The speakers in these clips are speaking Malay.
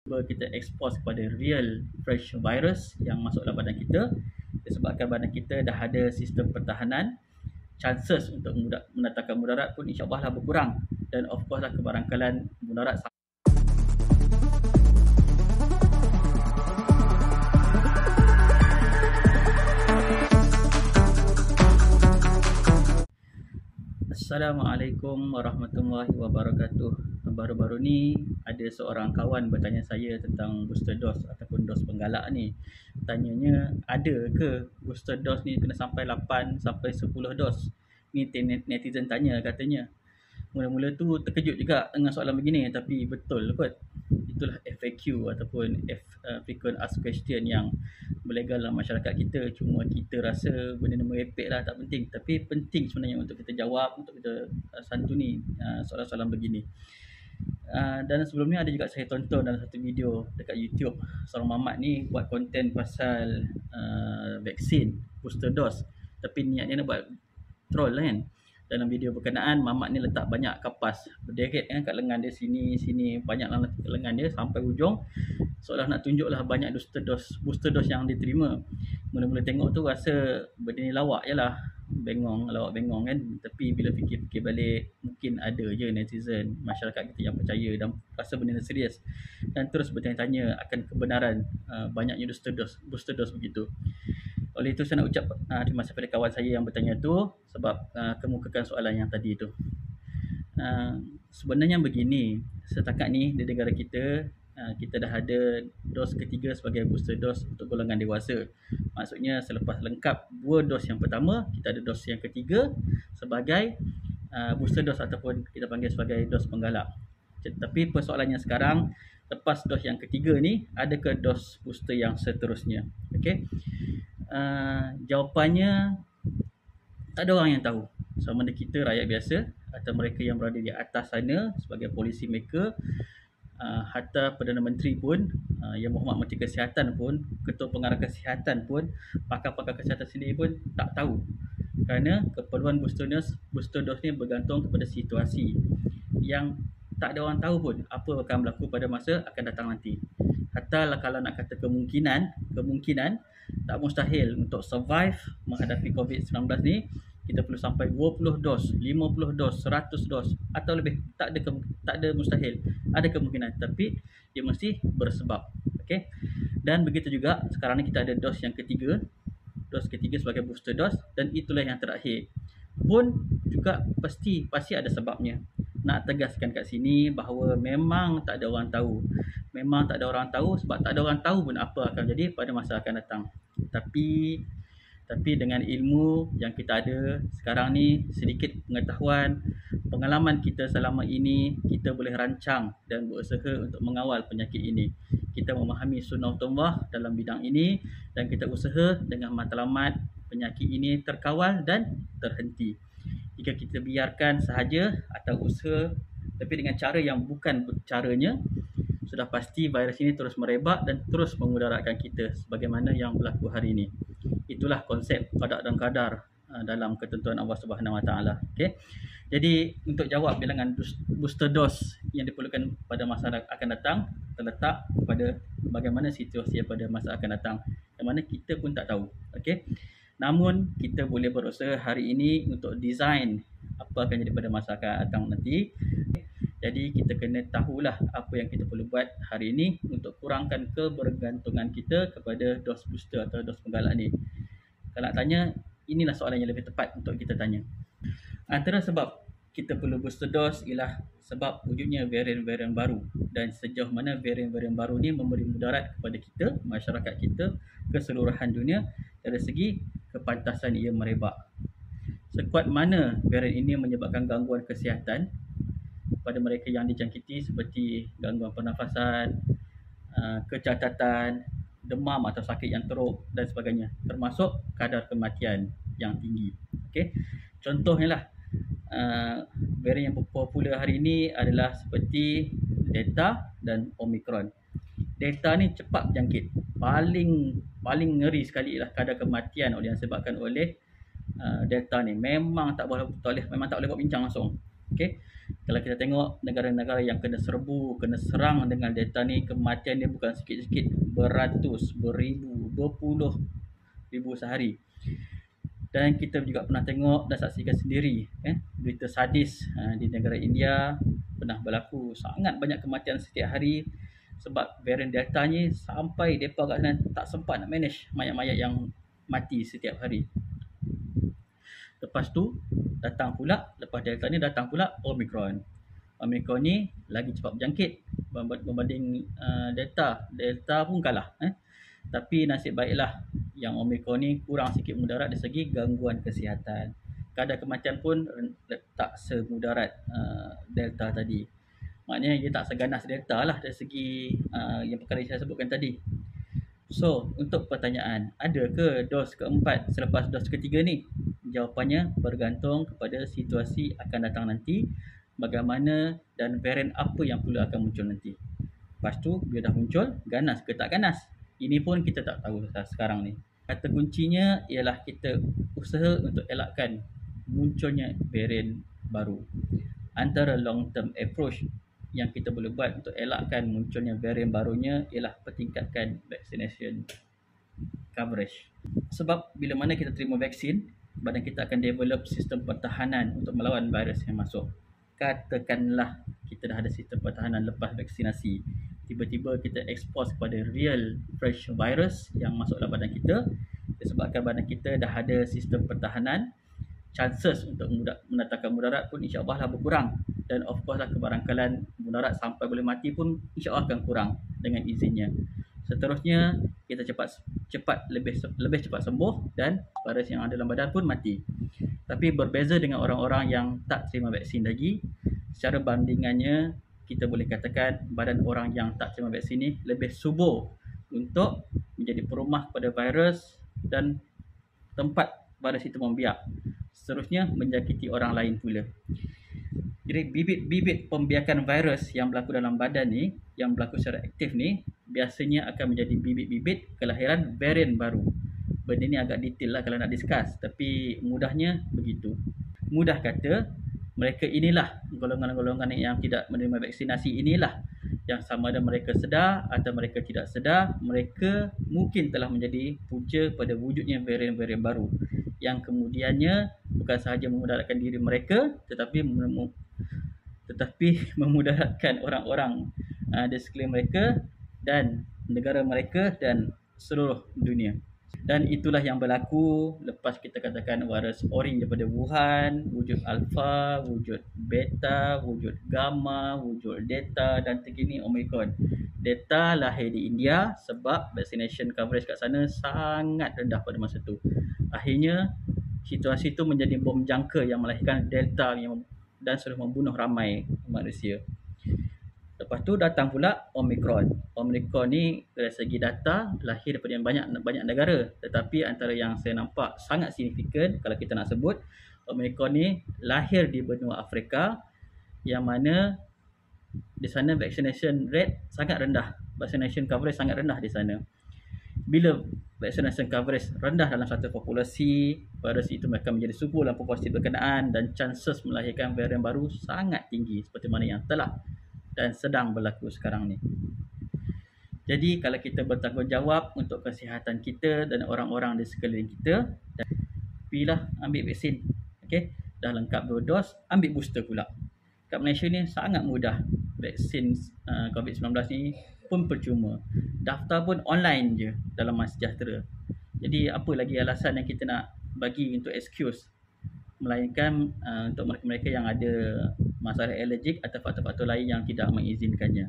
kita expose kepada real fresh virus yang masuk dalam badan kita. Disebabkan badan kita dah ada sistem pertahanan, chances untuk mendatangkan mudarat pun insyaAllah lah berkurang. Dan of course lah kebarangkalan mudarat. Assalamualaikum warahmatullahi wabarakatuh. Baru-baru ni ada seorang kawan bertanya saya tentang booster dose ataupun dos penggalak ni. Tanyanya, ada ke booster dose ni kena sampai 8 sampai 10 dos? Ni netizen tanya katanya. Mula-mula tu terkejut juga dengan soalan begini, tapi betul kot. Itulah FAQ ataupun frequent asked question yang berlegal dalam masyarakat kita. Cuma kita rasa benda ni merepek lah, tak penting. Tapi penting sebenarnya untuk kita jawab, untuk kita santuni soalan-soalan begini. Dan sebelum ni ada juga saya tonton dalam satu video dekat YouTube, seorang mamat ni buat konten pasal vaksin booster dose, tapi niatnya nak buat troll lah kan. Dalam video berkenaan, mamat ni letak banyak kapas berderet kan kat lengan dia, sini banyak lah kat lengan dia sampai hujung, seolah nak tunjuklah banyak booster dose yang diterima. Mula-mula tengok tu rasa benda ni lawak je lah, lawak bengong kan. Tapi bila fikir-fikir balik, mungkin ada je netizen masyarakat kita yang percaya dan rasa benda ni serius dan terus bertanya-tanya akan kebenaran banyaknya booster dose begitu. Oleh itu saya nak ucap terima kasih kepada kawan saya yang bertanya tu sebab kemukakan soalan yang tadi tu. Sebenarnya begini, setakat ni di negara kita, kita dah ada dos ketiga sebagai booster dose untuk golongan dewasa. Maksudnya selepas lengkap 2 dos yang pertama, kita ada dos yang ketiga sebagai booster dose ataupun kita panggil sebagai dos penggalak. Tapi persoalannya sekarang, lepas dos yang ketiga ni, adakah dos booster yang seterusnya? Okey. Jawapannya tak ada orang yang tahu. Sama ada kita rakyat biasa atau mereka yang berada di atas sana sebagai policy maker, hatta Perdana Menteri pun, Yang Berhormat Menteri Kesihatan pun, Ketua Pengarah Kesihatan pun, pakar-pakar kesihatan sendiri pun tak tahu. Kerana keperluan booster dose ni bergantung kepada situasi yang tak ada orang tahu pun apa akan berlaku pada masa akan datang nanti. Hatta kalau nak kata kemungkinan tak mustahil untuk survive menghadapi COVID-19 ni, kita perlu sampai 20 dos, 50 dos, 100 dos atau lebih. Tak ada mustahil. Ada kemungkinan, tapi dia mesti bersebab. Okey. Dan begitu juga sekarang ni kita ada dos ketiga sebagai booster dose, dan itulah yang terakhir. Pun juga pasti ada sebabnya. Nak tegaskan kat sini bahawa memang tak ada orang tahu. Memang tak ada orang tahu sebab tak ada orang tahu pun apa akan jadi pada masa akan datang. Tapi dengan ilmu yang kita ada sekarang ni, sedikit pengetahuan, pengalaman kita selama ini, kita boleh rancang dan berusaha untuk mengawal penyakit ini. Kita memahami sunnatullah dalam bidang ini dan kita usaha dengan matlamat penyakit ini terkawal dan terhenti. Jika kita biarkan sahaja atau usaha tapi dengan cara yang bukan caranya, sudah pasti virus ini terus merebak dan terus memudaratkan kita sebagaimana yang berlaku hari ini. Itulah konsep qada dan qadar dalam ketentuan Allah Subhanahu Wa Taala. Okey. Jadi untuk jawab bilangan booster dose yang diperlukan pada masa akan datang terletak pada bagaimana situasi pada masa akan datang, yang mana kita pun tak tahu. Okey. Namun kita boleh berusaha hari ini untuk design apa akan jadi pada masa akan datang nanti. Jadi kita kena tahulah apa yang kita perlu buat hari ini untuk kurangkan kebergantungan kita kepada dos booster atau dos penggalak ni. Kalau nak tanya, inilah soalan yang lebih tepat untuk kita tanya. Antara sebab kita perlu booster dose ialah sebab wujudnya varian-varian baru, dan sejauh mana varian-varian baru ni memberi mudarat kepada kita, masyarakat kita, keseluruhan dunia dari segi kepantasan ia merebak. Sekuat mana varian ini menyebabkan gangguan kesihatan pada mereka yang dijangkiti seperti gangguan pernafasan, kecacatan, demam atau sakit yang teruk dan sebagainya, termasuk kadar kematian yang tinggi. Okey. Contohnya lah, varian yang popular hari ini adalah seperti Delta dan Omicron. Delta ni cepat berjangkit. Paling ngeri sekali lah kadar kematian yang disebabkan oleh Delta ni. Memang tak boleh buat bincang langsung. Okey. Kalau kita tengok negara-negara yang kena serbu, kena serang dengan Delta ni, kematian dia bukan sikit-sikit, beratus, beribu, berpuluh ribu sehari. Dan kita juga pernah tengok dan saksikan sendiri berita sadis di negara India pernah berlaku sangat banyak kematian setiap hari sebab varian Delta ni, sampai mereka kat sana tak sempat nak manage mayat-mayat yang mati setiap hari. Lepas tu datang pula, lepas Delta ni datang pula Omicron. Omicron ni lagi cepat berjangkit berbanding Delta. Delta pun kalah. Tapi nasib baiklah yang Omicron ni kurang sikit mudarat dari segi gangguan kesihatan. Kadar kematian pun tak semudarat Delta tadi. Maknanya dia tak seganas Delta lah dari segi yang perkara yang saya sebutkan tadi. So, untuk pertanyaan, ada ke dos keempat selepas dos ketiga ni? Jawapannya bergantung kepada situasi akan datang nanti, bagaimana dan varian apa yang pula akan muncul nanti. Lepas tu, bila dah muncul, ganas ke tak ganas? Ini pun kita tak tahu sekarang ni. Kata kuncinya ialah kita usaha untuk elakkan munculnya varian baru. Antara long term approach yang kita boleh buat untuk elakkan munculnya varian barunya ialah pertingkatkan vaccination coverage. Sebab bila mana kita terima vaksin, badan kita akan develop sistem pertahanan untuk melawan virus yang masuk. Katakanlah kita dah ada sistem pertahanan lepas vaksinasi, tiba-tiba kita expose kepada real fresh virus yang masuk dalam badan kita, disebabkan badan kita dah ada sistem pertahanan, chances untuk mendatangkan mudarat pun insya-Allah lah berkurang. Dan of course lah kebarangkalan mudarat sampai boleh mati pun insya-Allah akan kurang dengan izinnya. Seterusnya kita lebih cepat sembuh dan virus yang ada dalam badan pun mati. Tapi berbeza dengan orang-orang yang tak terima vaksin lagi, secara bandingannya kita boleh katakan badan orang yang tak terima vaksin ni lebih subur untuk menjadi perumah kepada virus dan tempat virus itu membiak. Seterusnya menjangkiti orang lain pula. Jadi bibit-bibit pembiakan virus yang berlaku dalam badan ni, yang berlaku secara aktif ni, biasanya akan menjadi bibit-bibit kelahiran varian baru. Benda ni agak detail lah kalau nak discuss, tapi mudahnya begitu. Mudah kata, mereka inilah golongan-golongan yang tidak menerima vaksinasi inilah yang sama ada mereka sedar atau mereka tidak sedar, mereka mungkin telah menjadi punca pada wujudnya varian-varian baru yang kemudiannya bukan sahaja memudaratkan diri mereka tetapi memudaratkan orang-orang di sekeliling mereka dan negara mereka dan seluruh dunia. Dan itulah yang berlaku lepas kita katakan virus orange daripada Wuhan, wujud alpha, wujud beta, wujud gamma, wujud delta dan terkini Omicron. Delta lahir di India sebab vaccination coverage kat sana sangat rendah pada masa tu. Akhirnya situasi itu menjadi bom jangka yang melahirkan delta dan sudah membunuh ramai manusia. Lepas tu datang pula Omicron. Omicron ni dari segi data lahir daripada banyak negara, tetapi antara yang saya nampak sangat signifikan kalau kita nak sebut, Omicron ni lahir di benua Afrika yang mana di sana vaccination rate sangat rendah, vaccination coverage sangat rendah di sana. Bila vaccination coverage rendah dalam satu populasi, virus itu akan menjadi subur dalam populasi berkenaan dan chances melahirkan varian baru sangat tinggi seperti mana yang telah dan sedang berlaku sekarang ni. Jadi kalau kita bertanggungjawab untuk kesihatan kita dan orang-orang di sekeliling kita, pilihlah ambil vaksin. Okey, dah lengkap 2 dos, ambil booster pula. Kat Malaysia ni sangat mudah. Vaksin COVID-19 ni pun percuma. Daftar pun online je dalam MySejahtera. Jadi apa lagi alasan yang kita nak bagi untuk excuse, melainkan untuk mereka-mereka yang ada masalah alergik atau faktor-faktor lain yang tidak mengizinkannya.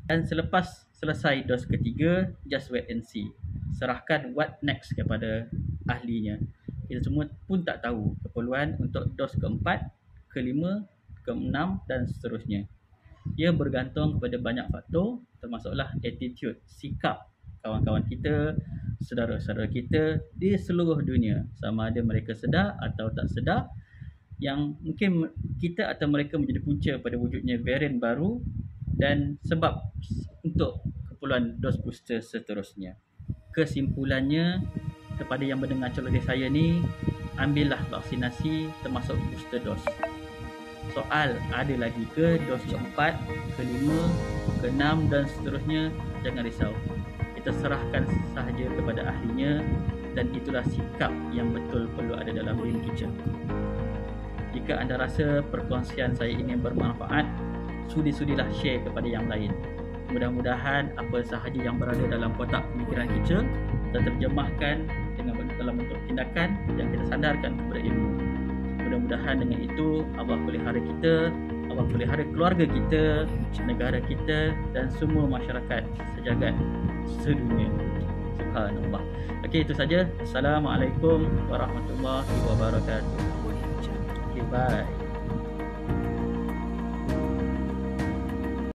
Dan selepas selesai dos ketiga, just wait and see. Serahkan what next kepada ahlinya. Kita semua pun tak tahu keperluan untuk dos keempat, kelima, keenam dan seterusnya. Ia bergantung kepada banyak faktor, termasuklah attitude, sikap kawan-kawan kita, saudara-saudara kita di seluruh dunia, sama ada mereka sedar atau tak sedar yang mungkin kita atau mereka menjadi punca pada wujudnya varian baru dan sebab untuk keperluan dos booster seterusnya. Kesimpulannya, kepada yang mendengar celoteh saya ni, ambillah vaksinasi termasuk booster dose. soal ada lagi ke dos keempat, kelima, keenam dan seterusnya, jangan risau. Kita serahkan sahaja kepada ahlinya dan itulah sikap yang betul perlu ada dalam diri kita. Jika anda rasa perkongsian saya ini bermanfaat, sudi-sudilah share kepada yang lain. Mudah-mudahan apa sahaja yang berada dalam kotak pemikiran kita terjemahkan dalam bentuk tindakan yang kita sandarkan kepada ilmu. Mudah-mudahan dengan itu Allah pelihara kita, Allah pelihara keluarga kita, negara kita dan semua masyarakat sejagat sedunia. Subhanallah. Okey, itu saja. Assalamualaikum warahmatullahi wabarakatuh. Okay, bye.